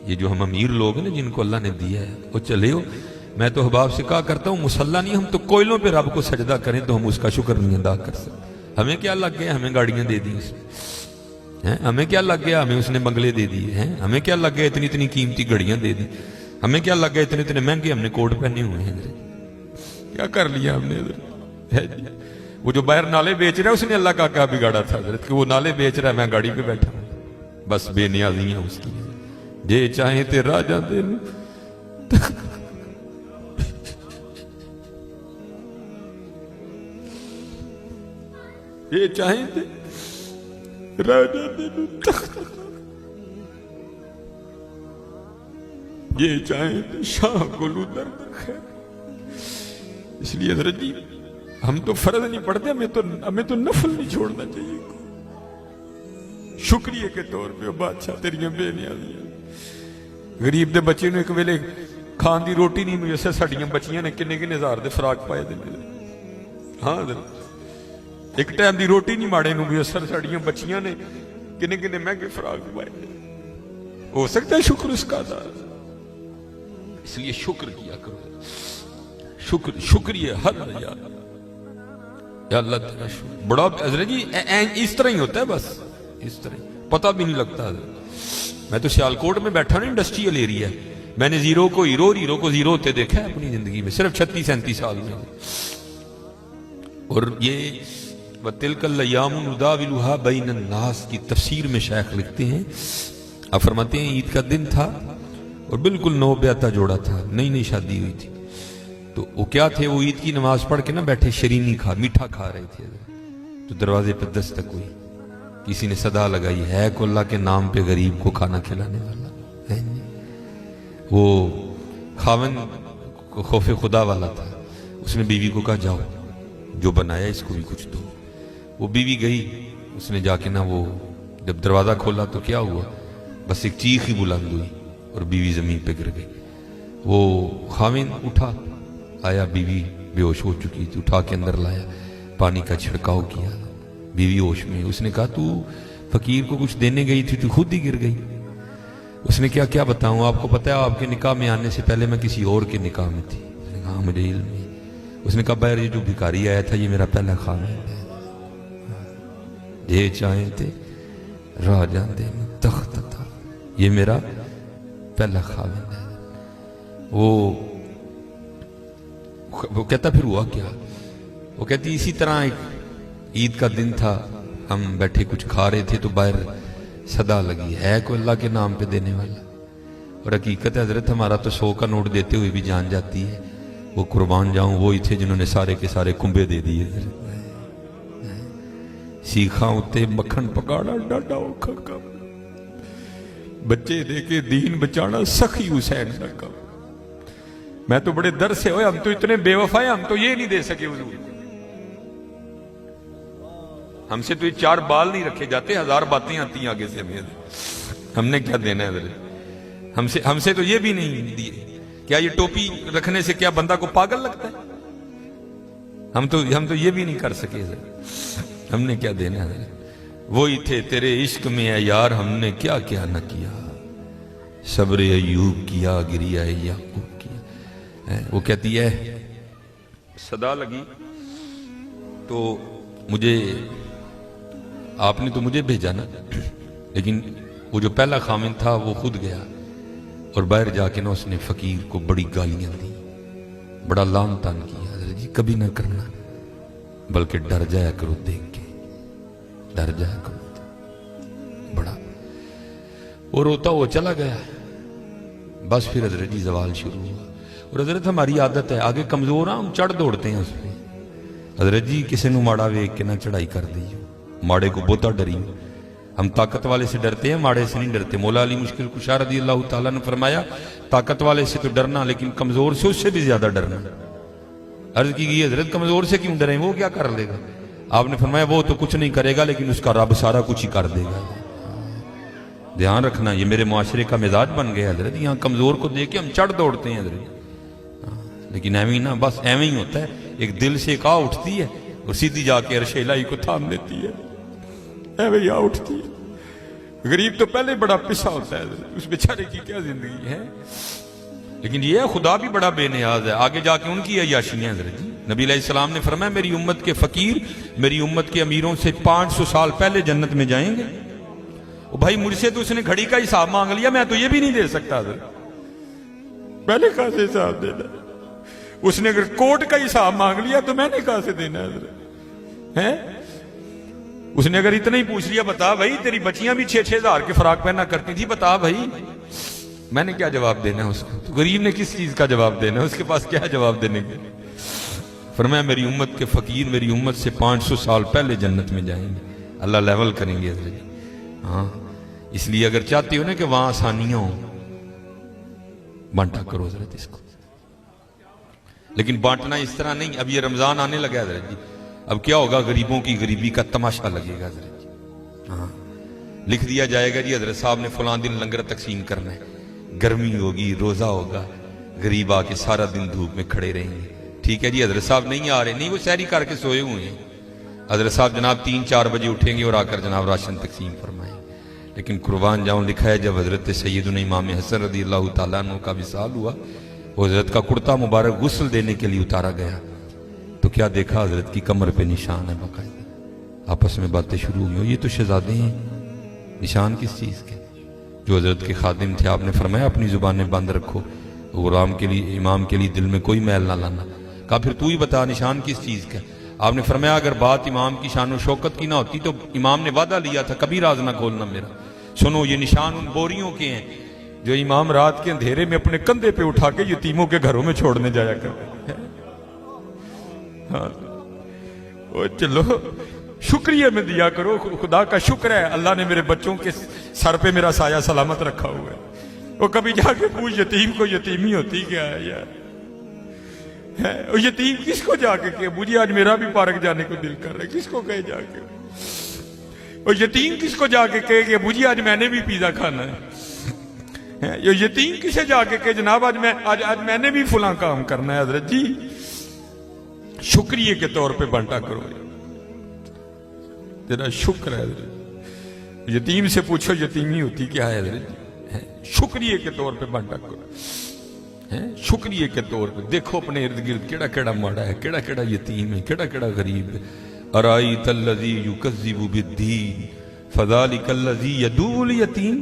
یہ جو ہم امیر لوگ ہیں نا جن کو اللہ نے دیا ہے وہ چلے ہو. میں تو احباب سے کہا کرتا ہوں مسلح نہیں، ہم تو کوئلوں پہ رب کو سجدہ کریں تو ہم اس کا شکر نہیں ادا کر سکتے. ہمیں کیا لگ گیا ہمیں گاڑیاں دے دی اس میں، ہمیں کیا لگ گیا ہمیں اس نے بنگلے دے دیے ہیں، ہمیں کیا لگ گیا اتنی اتنی قیمتی گھڑیاں دے دی، ہمیں کیا لگ گیا اتنے اتنے مہنگے ہم نے کوٹ پہنے ہوئے ہیں. کیا کر لیا ہم نے؟ وہ جو باہر نالے بیچ رہا ہے اس نے اللہ کا کیا بگاڑا تھا حضرت کہ وہ نالے بیچ رہا ہے، میں گاڑی پہ بیٹھا ہوں. بس بے نیازیاں اس کی، جے چاہیں تے راجہ دے یہ چاہیں تے راجہ دے یہ چاہیں تے شاہ گلو درد خیر. اس لیے حضرت جی ہم تو فرض نہیں پڑھتے، ہمیں تو نفل نہیں چھوڑنا چاہیے. شکریہ کے طور پہ بادشاہ تیریاں بے نیازیاں. غریب دے بچے نے ایک ویلے کھان دی روٹی نہیں ملی، اسے ساڑیاں بچیاں نے کنے کنے ہزار دے فراق پائے دے میرے. ہاں حضرت ایک ٹائم دی روٹی نہیں ماڑے نو بھی اثر ساڑیاں بچیاں نے کنے کنے مہنگے فراق پائے دے. ہو سکتا ہے شکر اس کا ادا. اس لیے شکر کیا کرو، شکریہ ہر یاد یا اللہ تیرا شکر. بڑا حضرت جی اس طرح ہی ہوتا ہے، بس اس طرح پتہ بھی نہیں لگتا. میں تو سیالکوٹ میں بیٹھا نا انڈسٹریل ایریا، میں نے زیرو کو ہیرو اور ہیرو کو زیرو ہوتے دیکھا ہے اپنی زندگی میں صرف 36-37 سال میں. اور یہ وَتِلْكَ الْأَيَّامُ نُدَاوِلُهَا بَيْنَ النَّاسِ کی تفسیر میں شیخ لکھتے ہیں، آپ فرماتے ہیں عید کا دن تھا اور بالکل نو بیاتا جوڑا تھا، نئی نئی شادی ہوئی تھی. تو وہ کیا تھے، وہ عید کی نماز پڑھ کے نا بیٹھے شرینی میٹھا کھا رہے تھے. تو دروازے پہ دستک ہوئی، کسی نے صدا لگائی، ہے کو اللہ کے نام پہ غریب کو کھانا کھلانے والا ہے. وہ خاوند خوف خدا والا تھا، اس نے بیوی کو کہا جاؤ جو بنایا اس کو بھی کچھ دو. وہ بیوی گئی، اس نے جا کے نا وہ جب دروازہ کھولا تو کیا ہوا، بس ایک چیخ ہی بلند ہوئی اور بیوی زمین پہ گر گئی. وہ خاوند اٹھا آیا، بیوی بے ہوش ہو چکی تھی، اٹھا کے اندر لایا، پانی کا چھڑکاؤ کیا، بیوی ہوش میں. اس نے کہا تو فقیر کو کچھ دینے گئی تھی تو خود ہی گر گئی. اس نے کیا بتاؤں، آپ کو پتہ ہے آپ کے نکاح میں آنے سے پہلے میں کسی اور کے نکاح میں تھی. اس نے کہا مجھے علم ہے. اس نے کہا باہر یہ جو بھکاری آیا تھا یہ میرا پہلا خاوند ہے، یہ چاہیں تھے راہ جاندے میں تخت تھا، یہ میرا پہلا خاوند ہے. وہ کہتا پھر ہوا کیا، وہ کہتی اسی طرح ایک عید کا دن تھا، ہم بیٹھے کچھ کھا رہے تھے تو باہر صدا لگی، ہے کوئی اللہ کے نام پہ دینے والا. اور حقیقت ہے حضرت ہمارا تو 100 کا نوٹ دیتے ہوئے بھی جان جاتی ہے. وہ قربان جاؤں وہی تھے جنہوں نے سارے کے سارے کنبے دے دیے. سیکھاں اتے مکھن پکاڑا ڈاڈا اوکھا کام، بچے دے کے دین بچانا سخی حسین کا کام. میں تو بڑے در سے ہوئے، ہم تو اتنے بے وفا ہیں، ہم تو یہ نہیں دے سکے حضور. ہم سے تو یہ 4 بال نہیں رکھے جاتے، 1000 باتیں آتی ہیں آگے سے. ہم نے کیا دینا ہے حضرت، ہم سے تو یہ بھی نہیں دیے. کیا یہ ٹوپی رکھنے سے کیا بندہ کو پاگل لگتا ہے؟ ہم تو یہ بھی نہیں کر سکے. ہم نے کیا دینا ہے؟ وہی تھے تیرے عشق میں اے یار، ہم نے کیا کیا نہ کیا، صبر ایوب کیا، گریہ یعقوب کیا. وہ کہتی ہے صدا لگی تو مجھے آپ نے تو مجھے بھیجا نا، لیکن وہ جو پہلا خاوند تھا وہ خود گیا اور باہر جا کے نا اس نے فقیر کو بڑی گالیاں دی، بڑا لان تان کیا. حضرت جی کبھی نہ کرنا، بلکہ ڈر جایا کرو دیکھ کے، ڈر جایا کرو بڑا. وہ روتا وہ چلا گیا. بس پھر حضرت جی زوال شروع ہوا. اور حضرت ہماری عادت ہے آگے کمزور ہاں ہم چڑھ دوڑتے ہیں اس پہ. حضرت جی کسی نو ماڑا ویک کے نہ چڑھائی کر دیو، ماڑے کو بہتا ڈریو. ہم طاقت والے سے ڈرتے ہیں، ماڑے سے نہیں ڈرتے. مولا علی مشکل کشا رضی اللہ تعالیٰ نے فرمایا طاقت والے سے تو ڈرنا لیکن کمزور سے اس سے بھی زیادہ ڈرنا. عرض کی گئی حضرت کمزور سے کیوں ڈریں، وہ کیا کر لے گا؟ آپ نے فرمایا وہ تو کچھ نہیں کرے گا لیکن اس کا رب سارا کچھ ہی کر دے گا. دھیان رکھنا، یہ میرے معاشرے کا مزاج بن گیا حضرت. یہاں کمزور کو دیکھ کے ہم چڑھ دوڑتے ہیں حضرت، لیکن ایویں نہ، بس ایویں ہی ہوتا ہے. ایک دل سے ایک آ اٹھتی ہے اور سیدھی جا کے عرش الہی کو تھام لیتی ہے، ایویں آ اٹھتی ہے. غریب تو پہلے بڑا پسا ہوتا ہے، اس بیچارے کی کیا زندگی ہے. لیکن یہ خدا بھی بڑا بے نیاز ہے. آگے جا کے ان کی عیاشیاں حضرت جی. نبی علیہ السلام نے فرمایا میری امت کے فقیر میری امت کے امیروں سے 500 سال پہلے جنت میں جائیں گے. او بھائی مجھ سے تو اس نے گھڑی کا حساب مانگ لیا، میں تو یہ بھی نہیں دے سکتا حضرت. پہلے کہاں سے حساب دینا؟ اس نے اگر کوٹ کا حساب مانگ لیا تو میں نے کہاں سے دینا حضرت ہے؟ اس نے اگر اتنا ہی پوچھ لیا بتا بھائی تیری بچیاں بھی 6-6 ہزار کے فراق پہنا کرتی تھی، بتا بھائی، میں نے کیا جواب دینا ہے اس کو؟ تو غریب نے کس چیز کا جواب دینا ہے؟ اس کے پاس کیا جواب دینے کے؟ فرمایا میری امت کے فقیر میری امت سے 500 سال پہلے جنت میں جائیں گے. اللہ لیول کریں گے حضرت. ہاں اس لیے اگر چاہتے ہو نا کہ وہاں آسانیاں ہوں، بانٹا کرو حضرت اس کو. لیکن بانٹنا اس طرح نہیں. اب یہ رمضان آنے لگا حضرت جی، اب کیا ہوگا؟ غریبوں کی غریبی کا تماشا لگے گا حضرت جی. ہاں لکھ دیا جائے گا جی حضرت صاحب نے فلاں دن لنگر تقسیم کرنا ہے، گرمی ہوگی، روزہ ہوگا، غریب آ کے سارا دن دھوپ میں کھڑے رہیں گے. ٹھیک ہے جی حضرت صاحب نہیں آ رہے، نہیں وہ سحری کر کے سوئے ہوئے ہیں. حضرت صاحب جناب 3-4 بجے اٹھیں گے اور آ کر جناب راشن تقسیم فرمائیں. لیکن قربان جاؤں لکھا ہے جب حضرت سیدنا امام حسن رضی اللہ تعالیٰ عنہ کا وصال ہوا، وہ حضرت کا کرتا مبارک غسل دینے کے لیے اتارا گیا تو کیا دیکھا؟ حضرت کی کمر پہ نشان ہے باقاعدہ. آپس میں باتیں شروع ہوئی، یہ تو شہزادے ہیں، نشان کس چیز کے؟ جو حضرت کے خادم تھے آپ نے فرمایا اپنی زبانیں بند رکھو، غلام کے لیے امام کے لیے دل میں کوئی میل نہ لانا. کہا پھر تو ہی بتا نشان کس چیز کا؟ آپ نے فرمایا اگر بات امام کی شان و شوکت کی نہ ہوتی تو امام نے وعدہ لیا تھا کبھی راز نہ کھولنا میرا. سنو یہ نشان ان بوریوں کے ہیں جو امام رات کے اندھیرے میں اپنے کندھے پہ اٹھا کے یتیموں کے گھروں میں چھوڑنے جایا کرتے ہیں. ہاں چلو شکریہ میں دیا کرو، خدا کا شکر ہے اللہ نے میرے بچوں کے سر پہ میرا سایہ سلامت رکھا ہوا ہے. وہ کبھی جا کے پوچھ یتیم کو یتیمی ہوتی کیا ہے یار؟ یتیم کس کو جا کے کہ مجھے آج میرا بھی پارک جانے کو دل کر رہا ہے، کس کو کہے جا کے؟ اور یتیم کس کو جا کے کہے کہ مجھے آج میں نے بھی پیزا کھانا ہے؟ یہ یتیم کسے جا کے کہ جناب آج میں نے بھی فلاں کام کرنا ہے؟ حضرت جی شکریہ کے طور پہ بانٹا کرو، تیرا شکر ہے حضرت. یتیم سے پوچھو یتیمی ہوتی کیا ہے حضرت جی، شکریہ کے طور پہ بانٹا کرو. شکریہ کے طور پہ دیکھو اپنے ارد گرد کیڑا کیڑا ماڑا ہے، کیڑا کیڑا یتیم ہے، کیڑا کیڑا غریب ہے. ارائیت الذی یکذب بالدین فذلک الذی یدعو الیتیم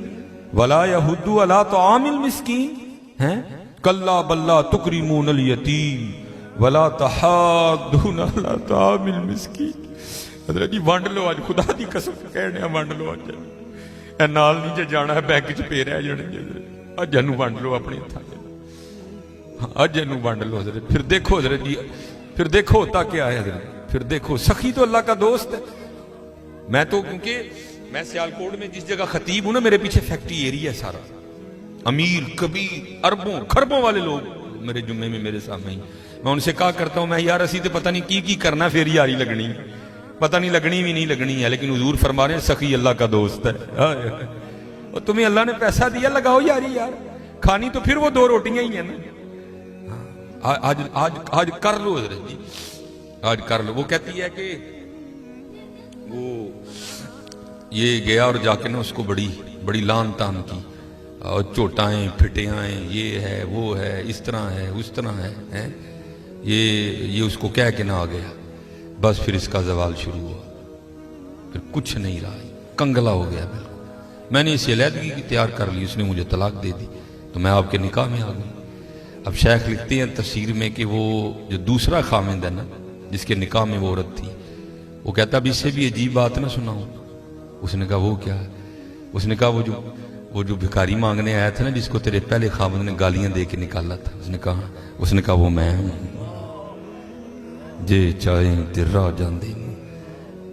ولا یحض علی طعام المسکین کلا بل لا تکرمون الیتیم ولا تحاضون علی طعام المسکین. حضرت جی وانڈ لو آج، خدا دی قسم کہنے وانڈ لو آج. اے نال نہیں جے جانا ہے بینک چ پے رہ جانے جی. اج جنوں وانڈ لو اپنے ہتھاں دے، اج جنوں وانڈ لو حضرت. پھر دیکھو حضرت جی، پھر دیکھو ہوتا کیا ہے حضرت. پھر دیکھو سخی تو اللہ کا دوست ہے. میں تو کیونکہ میں سیالکوٹ میں جس جگہ خطیب ہوں نا، میرے پیچھے فیکٹری ایریا ہے سارا، امیر کبیر اربوں خربوں والے لوگ میرے جمعے میں میرے سامنے ہی. میں ان سے کہا کرتا ہوں میں یار اسی تو پتہ نہیں کی کرنا پھر یاری لگنی، پتہ نہیں لگنی بھی نہیں لگنی ہے، لیکن حضور فرما رہے ہیں سخی اللہ کا دوست ہے. اور تمہیں اللہ نے پیسہ دیا لگاؤ یاری یار، کھانی تو پھر وہ 2 روٹیاں ہی ہیں نا. آج کر لو حضرت جی، آج کر لو. وہ کہتی ہے کہ وہ یہ گیا اور جا کے نا اس کو بڑی لان تان کی، اور چوٹائیں پھٹیائیں، یہ ہے وہ ہے، اس طرح ہے اس طرح ہے. یہ اس کو کہہ کے نہ آ گیا، بس پھر اس کا زوال شروع ہوا، پھر کچھ نہیں رہا، کنگلا ہو گیا بالکل. میں نے اسے علیحدگی کی تیار کر لی، اس نے مجھے طلاق دے دی تو میں آپ کے نکاح میں آ گئی. اب شیخ لکھتے ہیں تفسیر میں کہ وہ جو دوسرا خامند ہے نا جس کے نکاح میں وہ عورت تھی، وہ کہتا اب اس سے بھی عجیب بات نہ سناؤں. اس نے کہا وہ کیا ہے؟ اس نے کہا وہ جو بھکاری مانگنے آیا تھا نا جس کو تیرے پہلے خامند نے گالیاں دے کے نکالا تھا، اس نے کہا وہ میں ہوں. جے چاہیں درا جاندے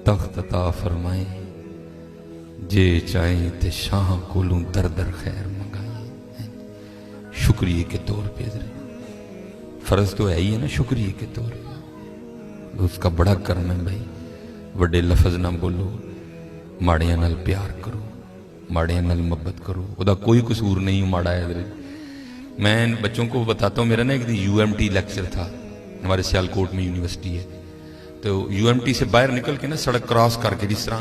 تخت عطا فرمائیں، جے چاہیں تے شاہ کولوں در در خیر منگائیں. شکریہ کے طور پہ فرض تو ہے ہی ہے نا، شکریہ کے طور پہ اس کا بڑا کرم ہے بھائی. وڈے لفظ نہ بولو، ماڑیاں نال پیار کرو، ماڑیاں نال محبت کرو. وہ دا کوئی قصور نہیں ماڑا ہے حضرت. میں بچوں کو بتاتا ہوں، میرا نا ایک دن UMT لیکچر تھا، ہمارے سیالکوٹ میں یونیورسٹی ہے، تو UMT سے باہر نکل کے نا سڑک کراس کر کے جس طرح